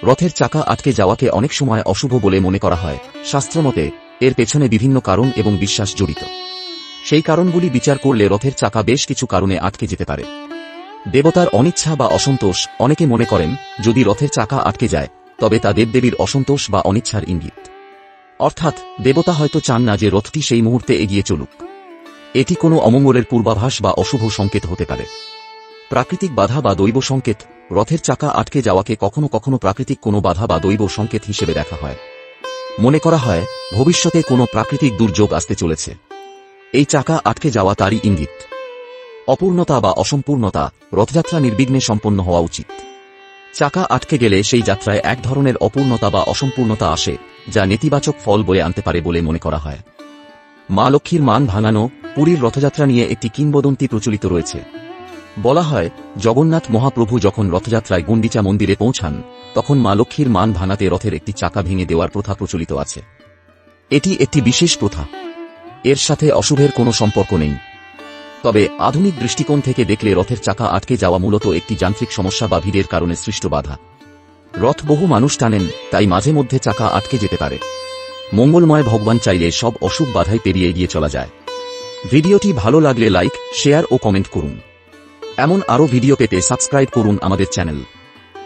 রথের চাকা আটকে যাওয়াকে অনেক সময় অশুভ বলে মনে করা হয়। শাস্ত্রমতে এর পেছনে বিভিন্ন কারণ এবং বিশ্বাস জড়িত। সেই কারণগুলি বিচার করলে রথের চাকা বেশ কিছু কারণে আটকে যেতে পারে। দেবতার অনিচ্ছা বা অসন্তোষ। অনেকে মনে করেন যদি রথের চাকা আটকে যায় তবে তা দেবদেবীর অসন্তোষ বা অনিচ্ছার ইঙ্গিত। অর্থাৎ দেবতা হয়তো চান না যে রথটি সেই মুহূর্তে এগিয়ে চলুক। এটি কোনো অমঙ্গলের পূর্বাভাস বা অশুভ সংকেত হতে পারে। প্রাকৃতিক বাধা বা দৈব সংকেত। রথের চাকা আটকে যাওয়াকে কখনো কখনো প্রাকৃতিক কোনো বাধা বা দৈব সংকেত হিসেবে দেখা হয়। মনে করা হয় ভবিষ্যতে কোনো প্রাকৃতিক দুর্যোগ আসতে চলেছে। এই চাকা আটকে যাওয়া তারই ইঙ্গিত। অপূর্ণতা বা অসম্পূর্ণতা। রথযাত্রা নির্বিঘ্নে সম্পন্ন হওয়া উচিত। চাকা আটকে গেলে সেই যাত্রায় এক ধরনের অপূর্ণতা বা অসম্পূর্ণতা আসে, যা নেতিবাচক ফল বয়ে আনতে পারে বলে মনে করা হয়। মা লক্ষ্মীর মান ভাঙানো। পুরীর রথযাত্রা নিয়ে একটি কিংবদন্তি প্রচলিত রয়েছে। বলা হয় জগন্নাথ মহাপ্রভু যখন রথযাত্রায় গুন্ডিচা মন্দিরে পৌঁছান তখন মা লক্ষ্মীর মান ভাঙাতে রথের একটি চাকা ভেঙে দেওয়ার প্রথা প্রচলিত আছে। এটি একটি বিশেষ প্রথা। এর সাথে অশুভের কোনো সম্পর্ক নেই। তবে আধুনিক দৃষ্টিকোণ থেকে দেখলে রথের চাকা আটকে যাওয়া মূলত একটি যান্ত্রিক সমস্যা বা ভিড়ের কারণে সৃষ্ট বাধা। রথ বহু মানুষ টানেন, তাই মাঝে মধ্যে চাকা আটকে যেতে পারে। মঙ্গলময় ভগবান চাইলে সব অশুভ বাধাই পেরিয়ে এগিয়ে চলা যায়। ভিডিওটি ভালো লাগলে লাইক, শেয়ার ও কমেন্ট করুন। এমন আরও ভিডিও পেতে সাবস্ক্রাইব করুন আমাদের চ্যানেল।